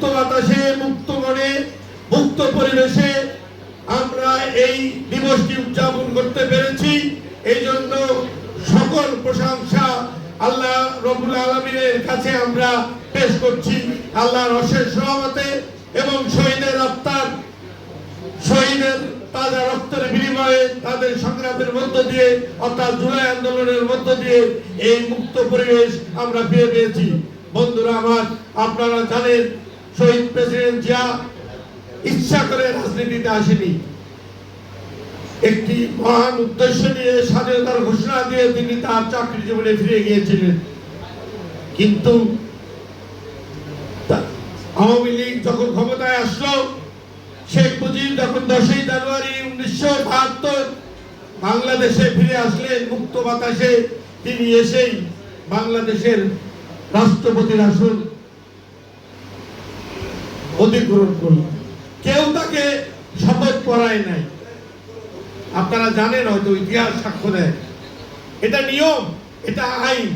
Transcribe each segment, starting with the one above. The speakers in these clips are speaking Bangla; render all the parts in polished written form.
মুক্ত বাতাসে, মুক্ত মনে, মুক্ত পরিবেশে আমরা এই দিবসটি উদযাপন করতে পেরেছি। এই জন্য সকল প্রশংসা আল্লাহ রব্বুল আলামিনের কাছে আমরা পেশ করছি, আল্লাহর অশেষ রহমতে এবং শহীদের আত্মার, শহীদের তাজা রক্তের বিনিময়ে, তাদের সংগ্রামের মধ্য দিয়ে অর্থাৎ জুলাই আন্দোলনের মধ্য দিয়ে এই মুক্ত পরিবেশ আমরা পেয়ে পেয়েছি। বন্ধুরা আমার, আপনারা জানেন শহীদ প্রেসিডেন্ট জিয়া ইচ্ছা করে রাজনীতিতে আসেনি। একটি মহান উদ্দেশ্য নিয়ে স্বাধীনতার ঘোষণা দিয়ে তিনি তার চাকরি জীবনে ফিরে গিয়েছিলেন। কিন্তু আওয়ামী লীগ যখন ক্ষমতায় আসলো, শেখ মুজিব যখন 10ই জানুয়ারি 1972 বাংলাদেশে ফিরে আসলেন মুক্ত বাতাসে, তিনি এসেই বাংলাদেশের রাষ্ট্রপতির আসন অধিগ্রহণ করলেন। কেউ তাকে শপথ পড়ায় নাই। আপনারা জানেন, হয়তো ইতিহাস সাক্ষ্য দেয়, এটা নিয়ম, এটা আইন।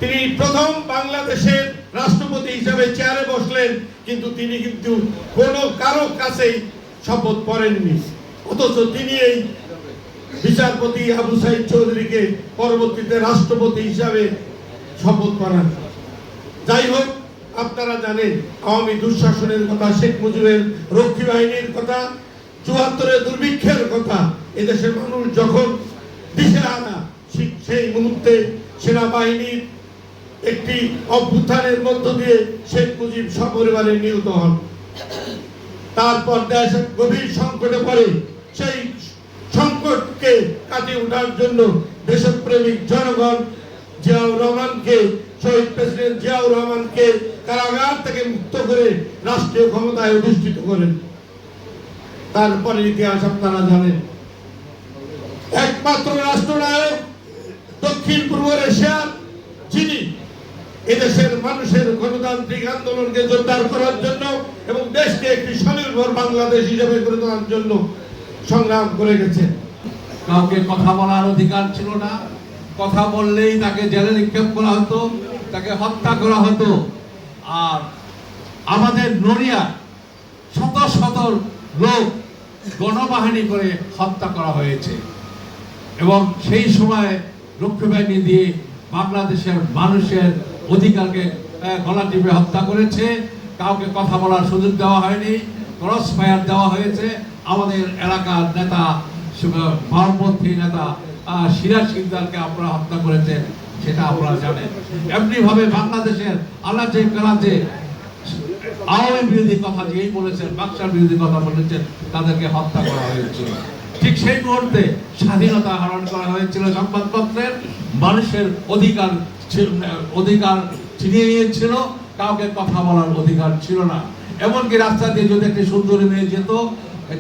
তিনি প্রথম বাংলাদেশের রাষ্ট্রপতি হিসেবে চেয়ারে বসলেন, কিন্তু তিনি কিন্তু কোনো কারো কাছেই শপথ পড়েননি। অথচ তিনি এই বিচারপতি আবু সাইদ চৌধুরীকে পরবর্তীতে রাষ্ট্রপতি হিসাবে শপথ পড়ান। যাই হোক, আপনারা জানেন আওয়ামী দুঃশাসনের কথা, শেখ মুজিবের রক্ষী বাহিনীর কথা, ৭৪-এর দুর্ভিক্ষের কথা। এদেশের মানুষ যখন দিশেহারা, সেই মুহূর্তে সেনাবাহিনীর একটি অভ্যুত্থানের মধ্য দিয়ে শেখ মুজিব সপরিবারে নিহত হন। তারপর দেশ গভীর সংকটে পড়ে। সেই সংকটকে কাটিয়ে ওঠার জন্য দেশপ্রেমিক জনগণ জিয়াউর রহমানকে, শহীদ প্রেসিডেন্ট জিয়াউর রহমানকে কারাগার থেকে মুক্ত করে রাষ্ট্রীয় ক্ষমতায় অধিষ্ঠিত করেন। তারপরে ইতিহাস আপনারা জানেন। একমাত্র রাষ্ট্রনায়ক দক্ষিণ পূর্ব এশিয়ার, যিনি এদেশের মানুষের গণতান্ত্রিক আন্দোলনকে জোরদার করার জন্য এবং দেশকে একটি স্বনির্ভর বাংলাদেশ হিসেবে গড়ে তোলার জন্য সংগ্রাম করে গেছেন। কাউকে কথা বলার অধিকার ছিল না। কথা বললেই তাকে জেলে নিক্ষেপ করা হতো, তাকে হত্যা করা হতো। আর আমাদের নড়িয়া শত শত লোক গণবাহিনী করে হত্যা করা হয়েছে এবং সেই সময় রক্ষী বাহিনী দিয়ে বাংলাদেশের মানুষের অধিকারকে গলা টিপে হত্যা করেছে। কাউকে কথা বলার সুযোগ দেওয়া হয়নি, ক্রস ফায়ার দেওয়া হয়েছে। আমাদের এলাকার নেতা, বামপন্থী নেতা সিরাজ সিকদারকে আপনারা হত্যা করেছেন, সেটা আপনারা জানেন। এমনি ভাবে বাংলাদেশের আলাদে কালাতে আওয়ামী বিরোধী কথা যেই বলেছেন, বাকশাল বিরোধী কথা বলেছেন, তাদেরকে হত্যা করা হয়েছিল। ঠিক সেই মুহূর্তে স্বাধীনতা হরণ করা হয়েছিল। সংবাদপত্রের মানুষের অধিকার ছিনিয়ে নিয়েছিল। কাউকে কথা বলার অধিকার ছিল না। এমনকি রাস্তা দিয়ে যদি একটি সুন্দরী মেয়ে যেত,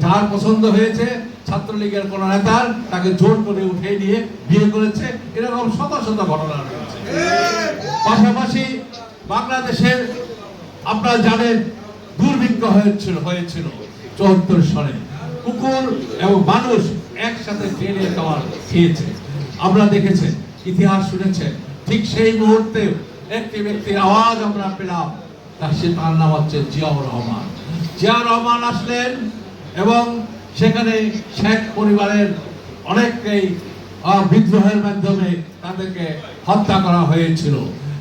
যার পছন্দ হয়েছে, ছাত্রলীগের কোন নেতার তাকে জোর করে উঠে নিয়ে বিয়ে করেছে। এরকম শত শত ঘটনা রয়েছে। পাশাপাশি বাংলাদেশের আপনারা জানেন দুর্ভিক্ষ হয়েছিল ৭৪ সালে। কুকুর এবং মানুষ একসাথে ট্রেনে খাবার খেয়েছে, আমরা দেখেছি, ইতিহাস শুনেছে। ঠিক সেই মুহূর্তে একটি ব্যক্তির আওয়াজ আমরা পেলাম, তার নাম হচ্ছে জিয়াউর রহমান। জিয়াউর রহমান আসলেন এবং সেখানে শেখ পরিবারের অনেককেই বিদ্রোহের মাধ্যমে তাদেরকে হত্যা করা হয়েছিল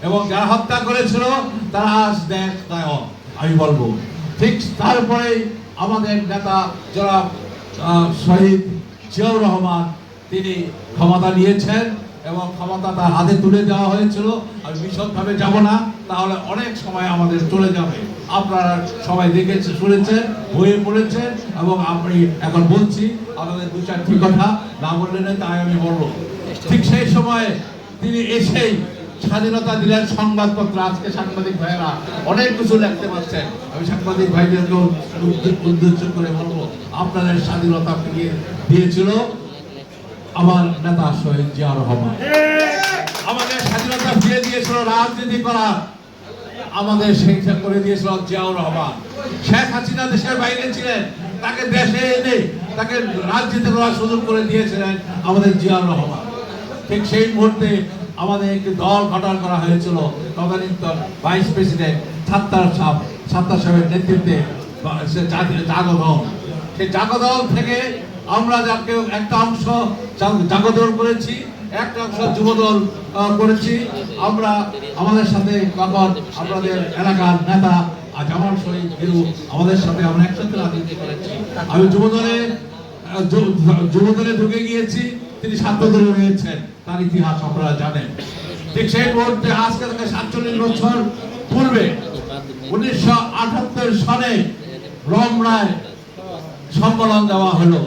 এবং যারা হত্যা করেছিল তারা আজ দেশ নায়ক, আমি বলবো। ঠিক তারপরে আমাদের নেতা জনাব শহীদ জিয়াউর রহমান, তিনি ক্ষমতা নিয়েছেন এবং ক্ষমতা তার হাতে তুলে দেওয়া হয়েছিল। আমি বিশদভাবে যাব না, তাহলে অনেক সময় আমাদের চলে যাবে। আপনারা সবাই দেখেছেন, শুনেছেন, বইয়ে পড়েছেন এবং আমি এখন বলছি। আমাদের দু চারটি কথা না বললে না, তাই আমি বলবো। ঠিক সেই সময় তিনি এসেই স্বাধীনতা দিলেন। সংবাদপত্র, আজকে সাংবাদিক ভাইয়েরা অনেক কিছু লিখতে পারছেন, আমি সাংবাদিক ভাইদেরকে উদ্দেশ্য করে বলবো, আপনাদের স্বাধীনতা ফিরিয়ে দিয়েছিল আমার নেতা শহীদ জিয়াউর রহমান। আমাদের স্বাধীনতা ফিরে দিয়েছিল রাজনীতি করার, আমাদের শিক্ষা করে দিয়েছিল জিয়াউর রহমান। শেখ হাসিনা দেশের বাইরে ছিলেন, তাকে দেশে এনে তাকে রাজনীতি করার সুযোগ করে দিয়েছিলেন আমাদের জিয়াউর রহমান। ঠিক সেই মুহূর্তে আমাদের একটি দল গঠন করা হয়েছিল, তদানীন্তন ভাইস প্রেসিডেন্ট ছাত্তার সাহেব সাত্তার সাহেবের নেতৃত্বে জাগদল, সেই জাগদল থেকে আমরা যাকে একটা অংশ জাগদল করেছি, একটা অংশ যুবদল করেছি। আমরা আমাদের সাথে তখন আপনাদের এলাকার নেতা জামাল শহীদ হিরু আমাদের সাথে আমরা একসাথে রাজনীতি করেছি। আমি যুবদলে ঢুকে গিয়েছি, তিনি ছাত্রদলে রয়েছেন, তার ইতিহাস আপনারা জানেন। ঠিক সেই মুহূর্তে আজকে থেকে 47 বছর পূর্বে 1978 সালে রমনায় সম্মেলন দেওয়া হলো।